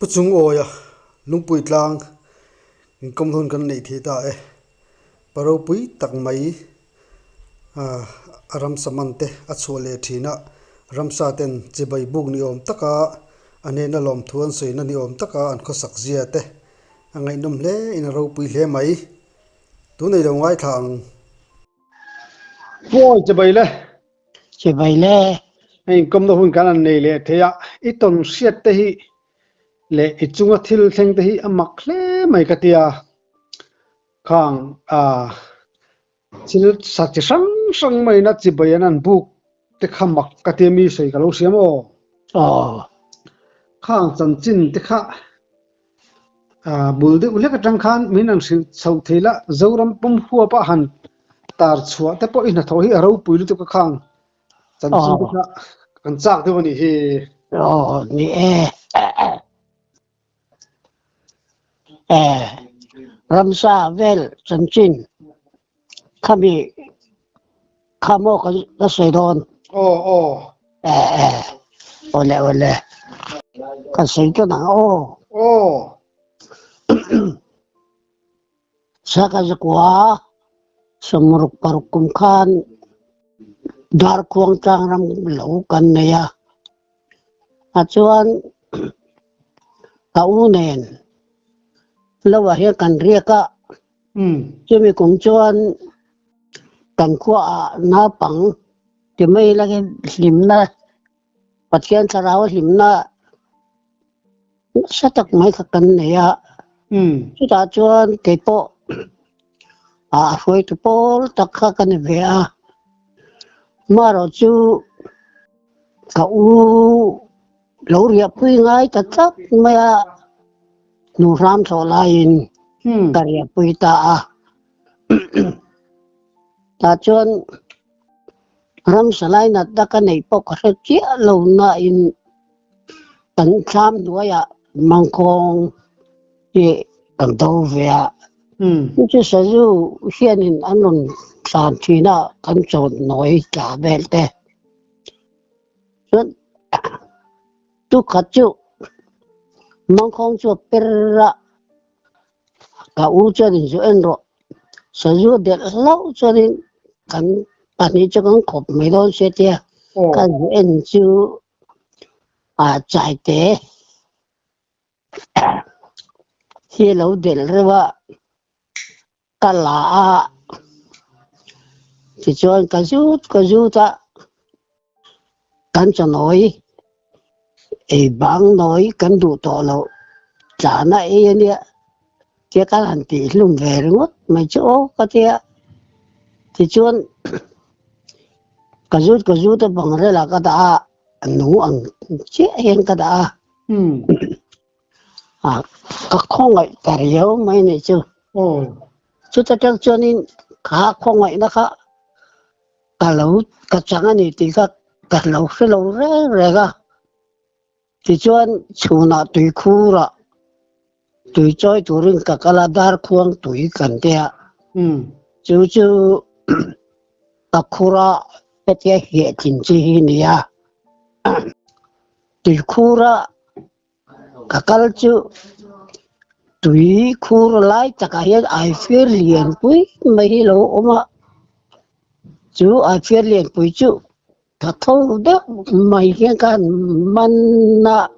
Puchung oya lungpui tlang in kom thon kan nei thi ta paro pui tak mai aram samante achole thina ramsa ten chibai buk ni om taka ane na lom thuan soina ni om taka an kho sak zia te angai nom hle in ro pui hle mai tu nei dong wai thang poi chibai le Chỉ vậy lẽ ai kom no hun kan an nei le theya iton siat te hi le ichunga thil thleng te hi amak hle mai katia khang chil sa chi sang sang mai na chi bayan an buk te khamak katemi sei kalo siamo khang chan chin te kha bul de ule ka tang khan min ang sau thela zoram pum huwa pa han tar chhuwa te po ina tho hi aro puilu te ka khang chan chin te kha kan chak de wani hi nè Ramsa vel chân chin kami kamo ka soi don o ole ka soi cho na o sa ka kwa samruk parukum khan dar kuang tang ram lo kan ne ya chuan ka u nen lo wa he kan ria ka chumi kum chuan kan khwa na pang ti mai la ke hlim na pathian tharau hlim na sa tak mai kha kan ne ya chu ta chuan ke po hoi tu pol tak kha kan ve a ma ro chu ka u lo ria pui ngai ta chap maya nu ram so lain ka ria pui ta ta chuan ram salai na ta ka nei po ka chi lo na in tan tham nuaya mangkong ye kan do ve a chu sa ju hian in anon san thina kan chon noi ka bel te tu khát chu mong không chu perra ka u cho din chu en ro sa ju de lau cho din kan pani cho kan khop mai don se te kan en chu chai te hi lo del rewa kala ti chuan ka ju ta kan cho noi bang nói kan du to lo cha na nia tia ka han ti lum ve ngot mai cho ka tia ti chuan ka ju ta bang re la ka da nu ang che hen ka da ka khong ai ta riau mai ne chu ta tak chuan in kha khong ai na kha ka lo ka chang ani ti ka lo se lo re ga thì chuan chuna tui khu ra tui choi turin ka kala dar khuang tui kan te chu ka khura petia he chin chi ni ya tui khura ka kal chu tui khur lai ta ka he ai fer lien pui mai lo oma chu ai fer lien pui chu ta thâu đó mày cái can man na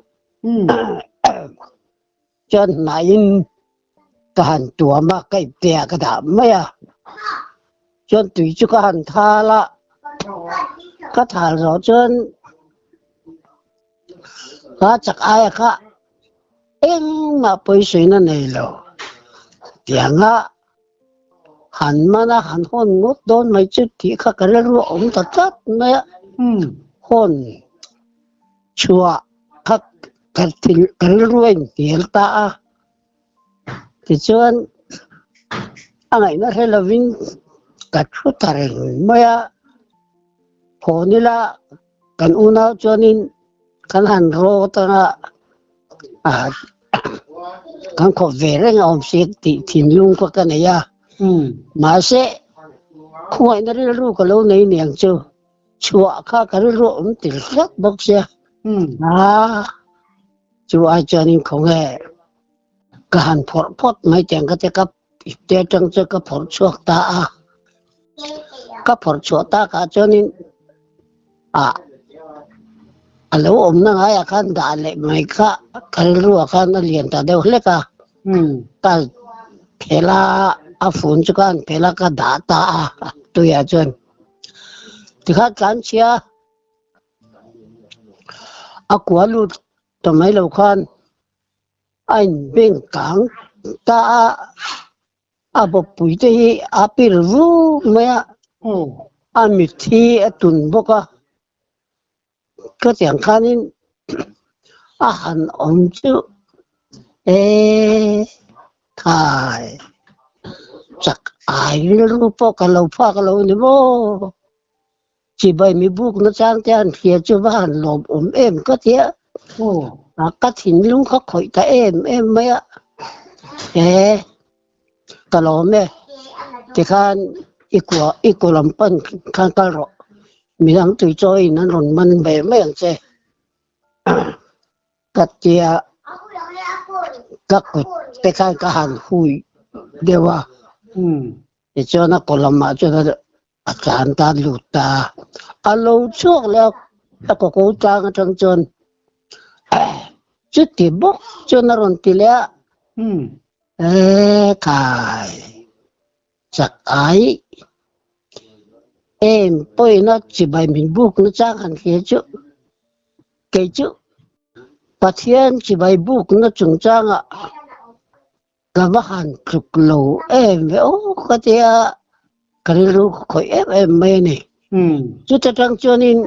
cho nãy can tua mà cái bè cái đó mày cho tùy cho can tha la cái thà rồi cho cái chắc ai cả em mà bây giờ nó này rồi tiếng á hẳn mà nó hẳn hôn ngút đón mấy chút thì cái rồi ông ta chết mày hôn chua các cái ruộng tiền ta thì chuan anh ấy nó hay là vinh cả chút tài mấy hôn đi là cái u cho nên cái hàng rô ta cái có vẻ là ông sẽ tìm luôn qua cái này à mà sẽ không ai nó đi luôn cái lâu này niềng chưa chua kha ka ro om til khak bok sia chú ai cho nên không nghe cái hàn phật phật mấy tiếng cái cái trong cái phật chuộc ta cái phật chuộc ta cả cho nên lâu ôm nó ngay akan dale mấy cái ru akan nó liền ta đều hết cả ta phela phun cho con phela cái đá ta tôi à chân thì khác cán chia quá luôn tụi mấy lâu con anh bên cảng ta bộ bụi thì bị ru mấy mít thì tuần bốc cái tiếng khan in hàn ổn chứ ê thải chắc ai lu po cái lâu này vô chỉ bởi mi buộc nó trang tiền kia chứ hàn lồm em có thế cái thìn luôn khó khỏi ta em mấy ê cái lồm ấy thì khan ít của làm phân khan cái rồi mình đang tùy chơi nó còn mình về mấy anh xe cái chia các cái cái hàng hui đều để cho nó còn làm mà cho nó cản ta lụt ta lâu trước là có cố trang trong chân chứ tìm bốc cho nó còn tỷ lệ cái chắc ai em bây nó chỉ bài mình buộc nó trang hẳn kia chứ cái chứ bà thiên chỉ bài buộc nó trùng trang cái mà hẳn chục lầu em với cái gì cái lúc khỏi em mấy này chứ ta trang cho nên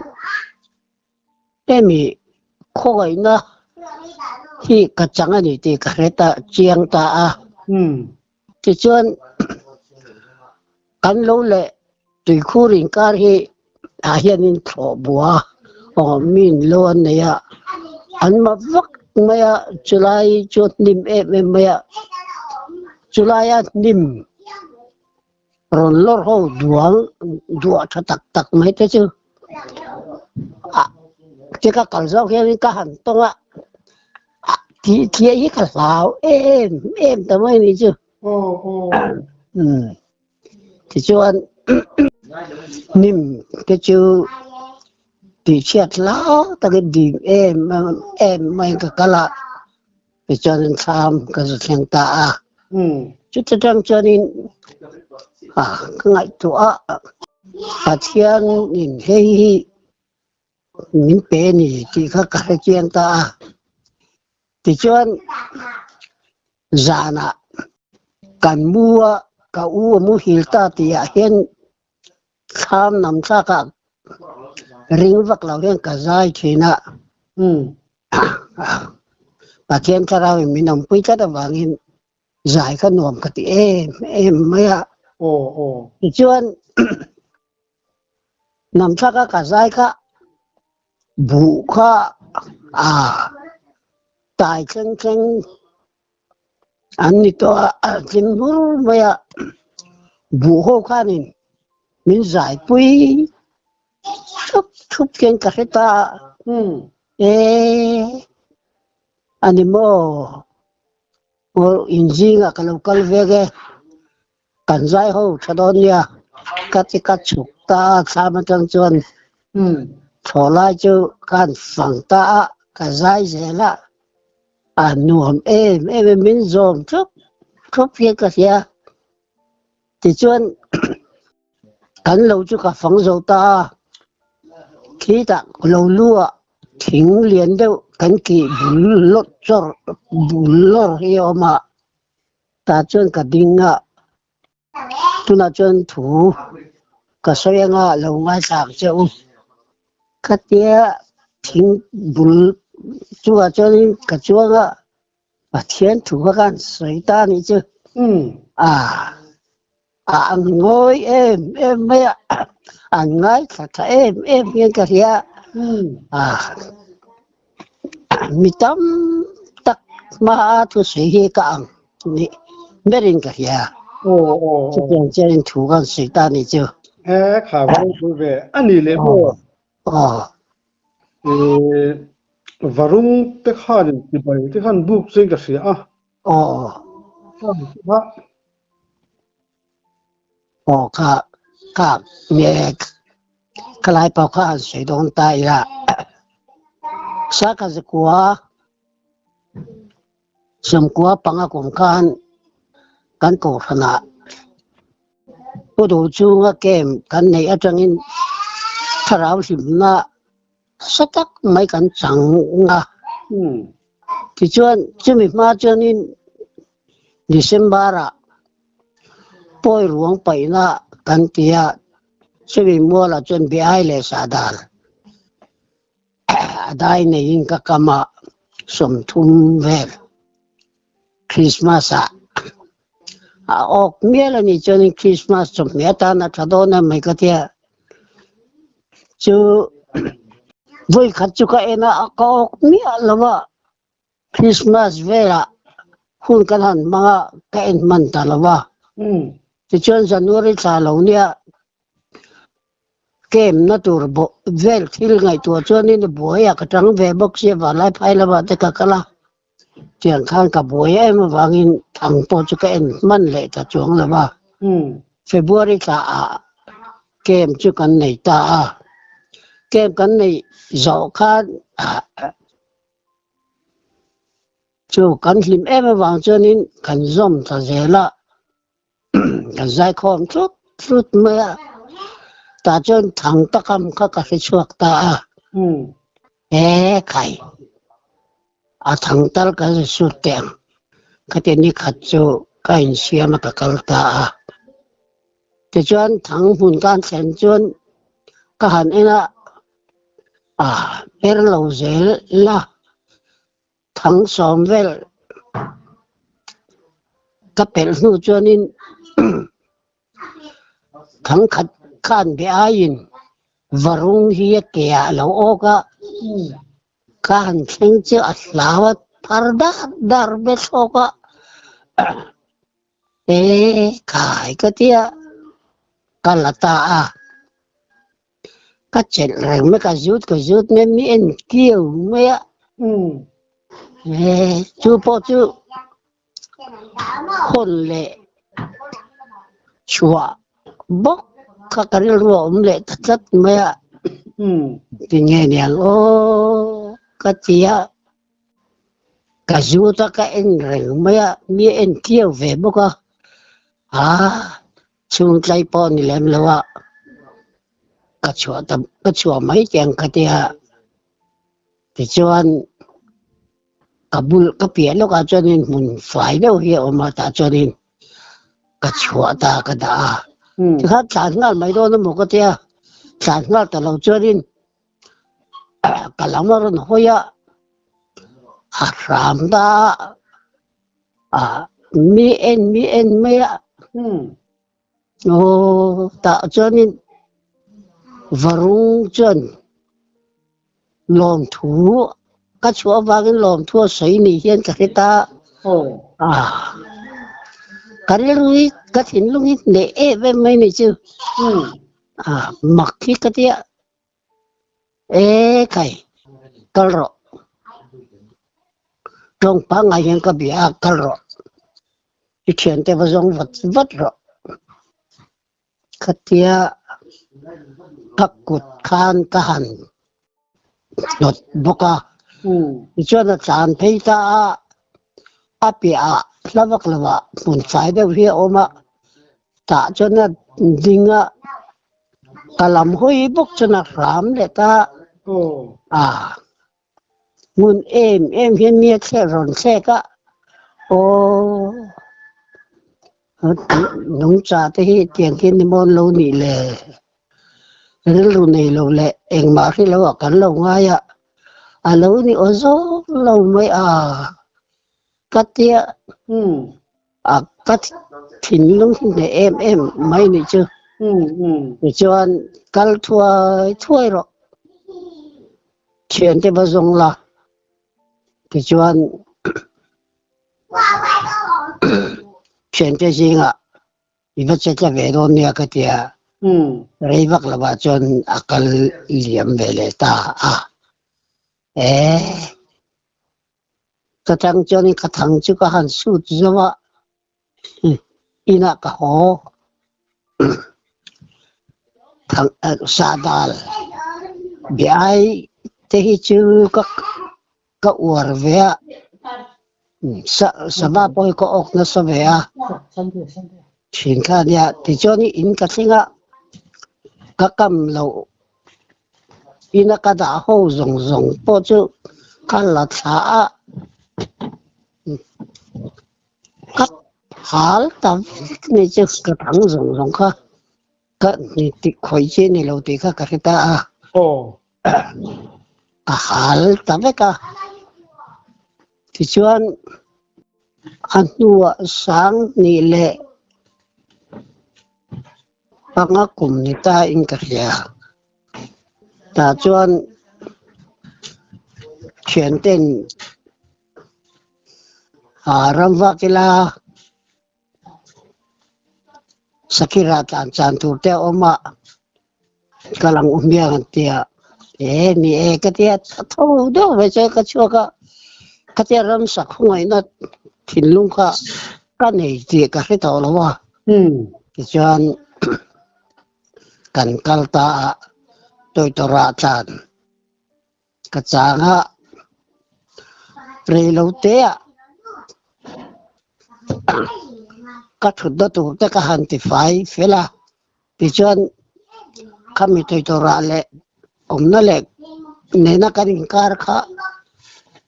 em bị khỏi nó thì cái chẳng này thì cái ta chiang ta thì cho cái lâu lệ tùy khu rình ca thì hiện in thọ bùa mình luôn này anh mà vắt mày chú lại cho nim em mày chú lại nim rồi lor hồ đuổi cho tắc mấy thế chứ chỉ có cảm giác cái hẳn tông thì ấy cả lão em tao mới này chứ thì cho anh nim cái chữ thì chết lão ta cái gì em mày cái là để cho nên tham cái sự khen ta chút trong cho nên cái ngày tuổi thiên nhìn thấy mình bé này thì các cái chuyện ta thì cho già nè cần mua cả mua hiểu ta thì hiện tham nằm xa cả ring vắt lao lên cả dai thì nè và thiên ta ra mình nằm quay cái đó vàng giải cái nồm cái em mấy thì cho nằm xa cả dai cả bù cả tài chân anh đi to chính bố bây giờ bù hô khá nên mình giải quy thúc kiến cả ta anh đi mua injin kalau về cái cần giải hô cho đó nha cắt chụp ta tham trong chuan thọ lại chứ cần phẳng ta cái giải dễ là nuông em mình dòm thúc kiến cả kia thì chuan cần lâu chứ cả phẳng dầu ta khi ta lâu lúa thỉnh liền đâu cần kỳ bùn lót hiểu mà ta chuan cả đinh tu na chuan thủ cả soi lâu ngay sạc châu cái tia thỉnh bùn chúa cho nên cả chúa và thiên thủ các soi ta này chứ ngồi em mấy ngay cả em viên cả kia mi tâm tắc mà tu sĩ cả ni merin cả kia chứ còn trên thủ các soi ta này chứ khả quan về anh đi lấy bộ varung te khan ti bai te khan buk sei ka sia a ồ ha ồ cả mẹ cái lại bảo cả水东带啦，啥个是国，什国帮啊公干狗他那，不都做个 game 干你一张因，他老是那，实得没敢长啊，其中这么嘛这因，December 啊，播龙北那干爹啊，这么摸了准备爱来啥的。Aday na yung kakama sumtum vel Christmas ok miela ni choni Christmas sum meta na thado na mai ka tia chu voi khachu ka ena ka ok mi lawa Christmas vela hun kan han mga ka en man talawa ti chon January sa lo nia kem na turbo vel thil ngai tu choni ni boya ka tang ve bok se va lai phai la ba te ka kala tiang khang ka boya em wangin thang po chu ka en man le ta chuang la ba February ka a kem chu kan nei ta a kem kan nei zo khan chu kan hlim em wang chonin kan zom ta zela kan zai khom trut me ta chon thang ta kam ka ka chuak ta a khai a thang tal ka su teng ka te ni khat chu ka in siam ka kal ta a te chuan thang hun kan chen chuan ka han ena er lo zel la thang som vel ka pel nu chuan in thang khat khan be ain varung hi ke a lo o ka kan thing chu a lawat parda dar be soka khai ka tia kalata a ka chen reng me ka zut me mi en kiu me a chu po chu hon le chua bok ka karil rom le tat me a ti nghe nè o ka tia ka zuta ka en reng me a mi en kiu ve boka chung tlai po ni lem lawa ka chua mai chang ka tia ti chuan kabul ka pia lo ka chuanin mun fai lo hi o ma ta chuanin ka chua ta ka da ti kha tlan ngal mai do na mo ka tia tlan ngal ta lo chuanin ka lamaron hoya ram da mi en me ta chuanin varung chuan lom thu ka chua wangin lom thu sei ni hian ka heta ka lui ka thin lungi ne ve mai ni chu mak khi ka tia khai kalro trong pa ngai hian ka bia kalro i thian te wazong vat ro ka tia pakut khan ka han not boka cho na chan phei ta apia lawak lawa mun sai de hi oma ta cho na dinga kalam hoi bok cho na ram le ta mun em hian mi khe ron khe ka nung cha te hi tiang kin ni mon lo ni le ril lu nei lo le eng ma ri lo kan lo nga ya alo ni ozo lo mai ka tia kat thin lung ne em mai ni chu ni chuan kal thuai ro thian te ba zong la ti chuan thian te jinga i ba che ve do nia ka tia rei vak la ba chuan akal liam ve le ta cái thằng cho nên cái thằng chứ có hẳn sút rồi mà ina cái hồ thằng sa đal bị ai thế chứ các uar về sa ba poi có ốc nó sa về xin cả nhà thì cho nên in cái gì các cầm lâu ina cái đã hồ rong rong po chứ cái là thả các hal tam này chứ cái thằng rong rong cái này thì khỏi chế này lâu thì cái ta cái hal tam cái thì chuan anh nuôi sáng nị lệ bằng ngã cùng người ta in cái gì ta chuan chuyển tên ramva kila sakira tan chan tu te oma kalang umbiang tia ni cái tia thâu đó vậy chứ cái chỗ cái tia ram sak không nó thìn lung cái này thì cái tàu là wa cái chuan kan kalta tôi ra chan cái chang rê lâu té các thứ đó tụi ta cái hành thì phải là thì cho kami tôi ra lệ nó lệ nên nó cái gì cả cả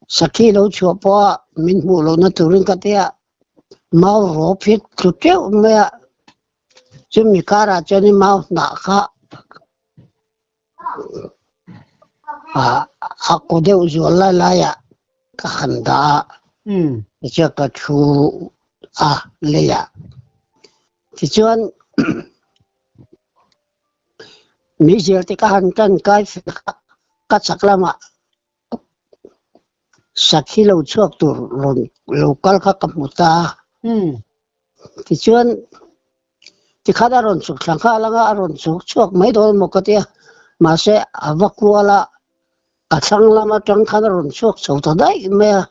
sakhi lâu chùa po mình mua lâu nó tụi cái thế mau rổ phết tụt tiêu mẹ chứ mình cả cho nên mau nã cả aku đều jual lại cái hành đó cho cái chú lệ thì cho mi giờ thì cái hành chân cái sắc lama sakhi lâu chuộc tụi lâu cái cầm một ta thì cho thì khá là rộn chuộc chẳng khá là rộn chuộc mấy đôi một cái tia mà sẽ vác qua là cả sang lama chẳng khá là rộn chuộc sầu tới đấy mẹ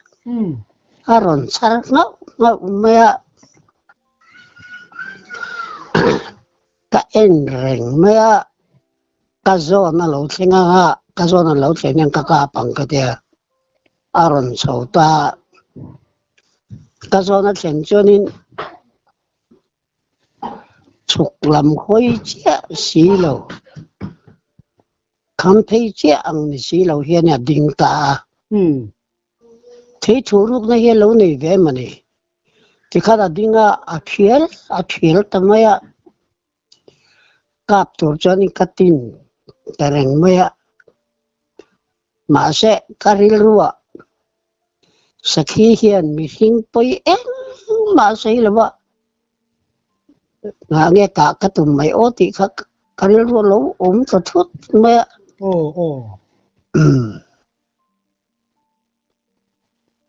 rộn sao nó mẹ cái em rèn mẹ cái gió nó lâu thế nga cái gió nó lâu thế nhưng cái bằng cái tia rộn sầu ta cái gió nó thế cho nên chụp làm khối chia xí lâu không thấy chia ăn xí lâu hiện là đình ta thấy chủ lúc này hiện lâu này về mà này thì khá là đình phiền tao mới cáp tổ cho nên cái tin cái rèn mới mà sẽ cái rìu sẽ khi hiện mình sinh bơi mà sẽ là vậy nghe cả cái tụi mày ố thì cái rìu lâu thật thuốc mẹ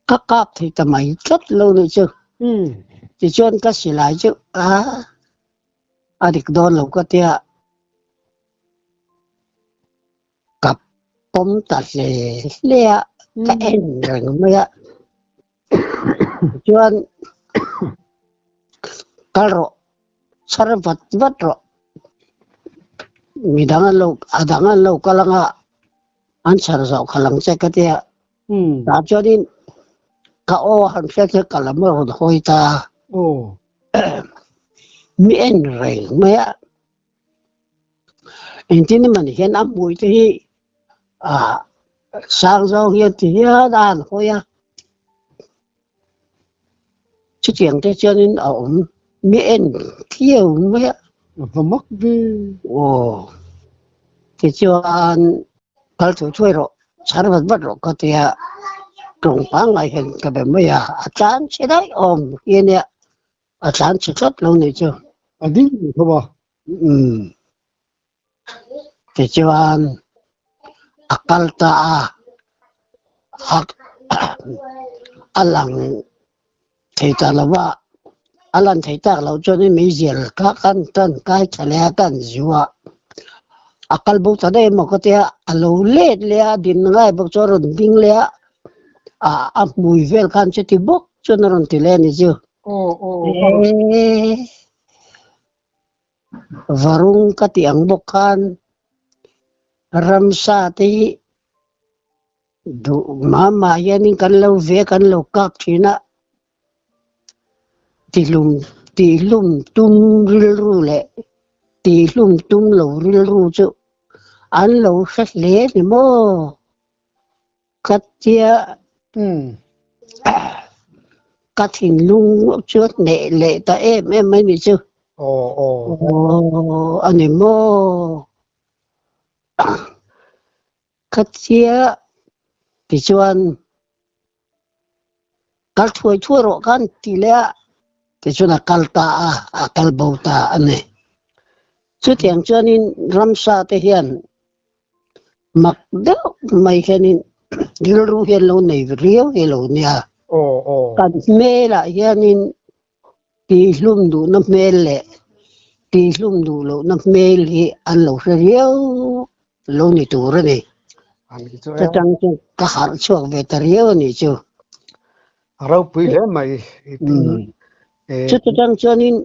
các cáp thì tụi mày rất lâu rồi chứ thì cho cái gì lại chứ adik don lâu cái tia cặp bấm tạt lệ cái em rồi mới cho cái rồi sarap vật rồi mi dangan lâu cái là anh sarap sao cái lăng sẽ cái tia đã cho nên cái ô hắn sẽ cái là mới hồi ta mi en rồi mới anh tin mình hiện am buổi thì sáng sau hiện thì đàn thôi chứ chuyện thế cho nên ông miễn thiếu mấy và mất vì thì cho cái thứ chơi rồi sáng vật rồi có thể trồng phang lại hiện cái bên mấy chán sẽ đấy hiện nè chán sẽ rất lâu này chưa đi không à thì cho akal ta alang thì ta là vợ alang thì ta là cho nên mấy giờ các anh tân cái chả lẽ cần gì akal bu ta dai mo ko te alo let le din ngai bu cho ron ding le a mui vel kan che ti bok cho na ron ti le ni ju Vâng. varung ka ti ang bok kan ramsa ti du mama yanin kan lo ve kan lo kak thina ti lum tum ril ru le ti lum tum lo ril ru chu an lo sa le ni mo katia cắt hình lung trước nệ lệ ta em mấy bị chưa anh em mô cắt chia thì chuan cắt thui thui rồi kan thì lẽ thì chuan cắt ta cắt bầu ta anh này chú tiếng chuan in ramsa te hiền mặc đâu mấy cái in ru hiền lâu này riêu hiền lâu nha kan mê là hiền in thì lum đủ nó mê lệ thì lum đủ lâu nó mê thì ăn lâu riêu lâu này tụ rồi này cho tăng cho cả hai chuột về tờ riêu này chứ rau pui le mai cho tăng cho nên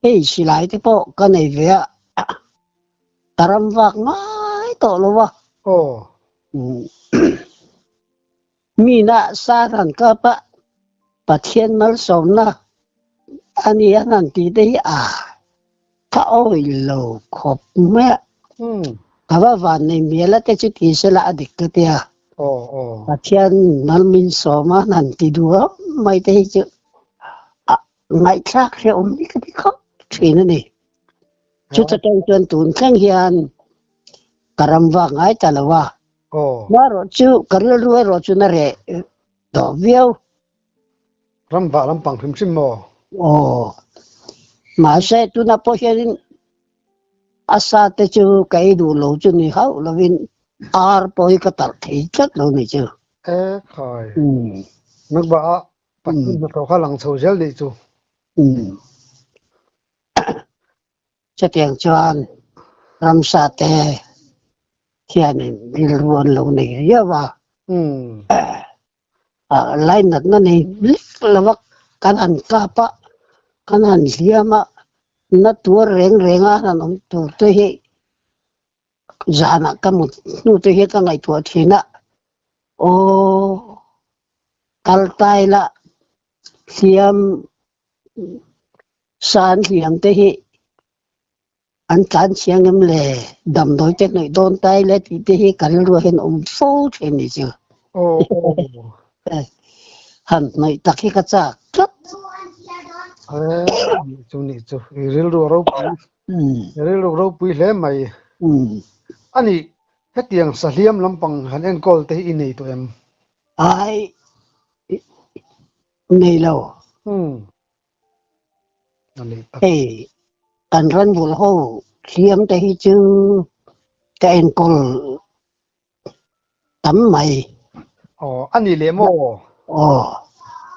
ấy xí lại thì bộ cái này về taram vạc ngay tổ luôn vợ mina sa thằng cơ bạ bà thiên mal sống na anh ấy anh tí đấy ka oi lo khop mẹ ka ba van này mía là cái chữ tí sẽ là địch cái tia bà thiên mal min sống mà anh tí đùa mấy thế chứ ngày khác sẽ ôm đi cái khóc chuyện này chút cho trong tuần tuần khang hiền karam vạc ngay ta là wa mà rồi chú cái lúa rồi chú nè rẻ đỏ viêu ram va ram pang phim sim mo mà sẽ chú na po hiện asa te chú cái đủ lâu chú ni hậu là vin ar po cái tật thì chất lâu này chứ khai nước bạ bắt nó có khả năng sâu dễ đi chú cho tiếng chuan ram sa te hiện đi luôn lâu này nhớ vào lại nó này lít là vắc cái anh capa cái anh liam nó tua reng nó tua tới hệ giá nó cái một nụ tới hệ cái ngày tua thì nè kaltai là liam san liam tới hệ anh chán chiang em lệ đầm đôi chết này đôn tay lệ thì tới hệ cái lúa hiện phố thế này chứ hẳn này tắc cái cha cất chú nị chú ril rau pui le mai ani hết tiếng sa liam lampang han en kol te in nei to em ai này lâu anh rắn bull hô liam te hi chứ cái anh col tắm mày ani le mo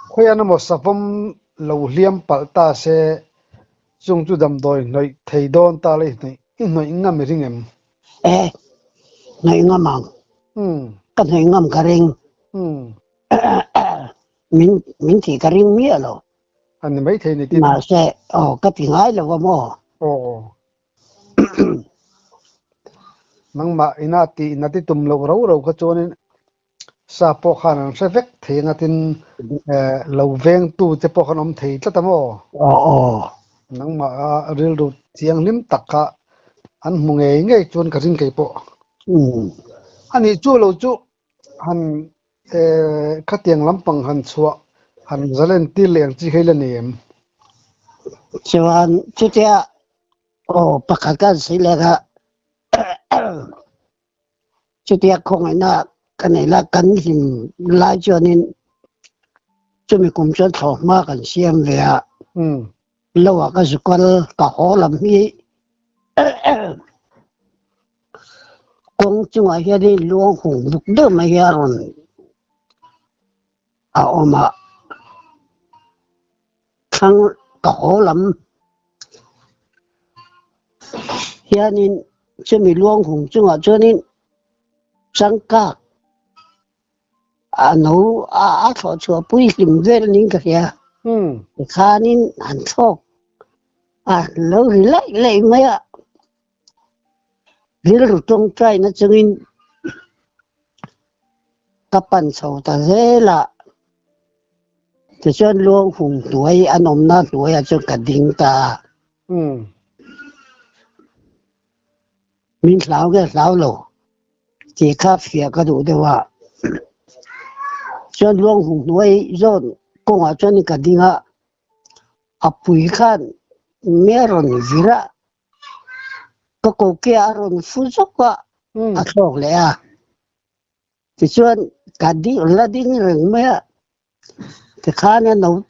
khoy an mo sapom lo liam palta se chung chu dam doi noi thei don ta le noi ngam ring em này ngâm măng cái này ngâm cà ring mình thì cà ring mía rồi anh mấy thầy này tin mà sẽ cái tiếng ai là có mò nang ma ina ti tum lo ro ka chon sa po khan se vek the na tin lo veng tu te po khan om thei ta mo nang ma ril ru chiang lim takka an munge nge chon ka ring kai po ani chu lo chu han khatiang lampang han chua han zalen ti leng chi khela nem chuan chu tia pakatan sila ga chu tia khong ai na cái này là cần hình lại cho nên chúng mình cũng cho thọ mà cần xem về lâu à cái sự quan cả họ làm gì công chúng ai đi luồng hùng lúc đó mà rồi mà khang cả họ làm hianin chumi luang hung chunga chuanin changkak no a tho chua pui lim vel ning ka ya khanin an thok lo ri lai mai a ril ru tong trai na chungin kapan chho ta zela te chuan luang hung tuai anom na tuai a chu ka ding ta min hlau ge hlau lo chỉ khá phía cái đủ đâu à cho luôn hùng nuôi rồi công à cho nên cái gì à à bùi khan mẹ rồi vira cái cô kia rồi phụ giúp quá à thôi lẽ à thì cho cái gì là đi người mẹ thì khan nó nấu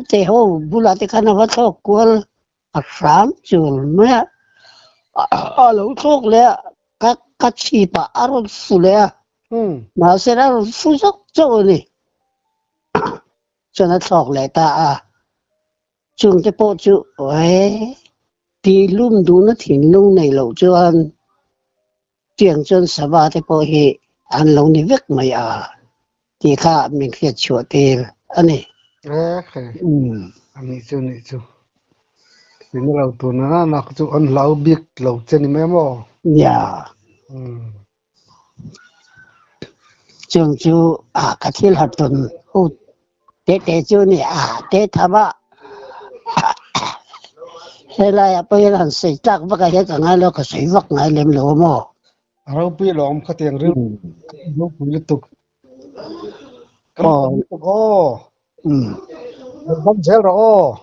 tê hô bù la thì khan nó bắt thôi quên à sáng chiều mẹ à lâu thôi lẽ các chị bà rồi phụ lẽ mà sẽ ra phụ giúp cho này cho nó thọc lại ta à chung cái bộ chữ ấy đi lùm đủ nó thì lùm này lâu cho anh tiếng chân sa ba cái bộ hi anh lâu này viết mày à thì khá mình phải chữa tiền anh này anh này chú thì nó lâu tụi nó nạc chú anh lâu biết lâu chân thì mấy mò dạ chung chú à cái thiên hạt tuần ô tế chú này à tế thà ba thế là bây giờ xây chắc với cái cái ngay lo cái xây vắt ngay lên lỗ mò rau pi lom khát tiếng rêu rau pi lụt ô bấm gel rồi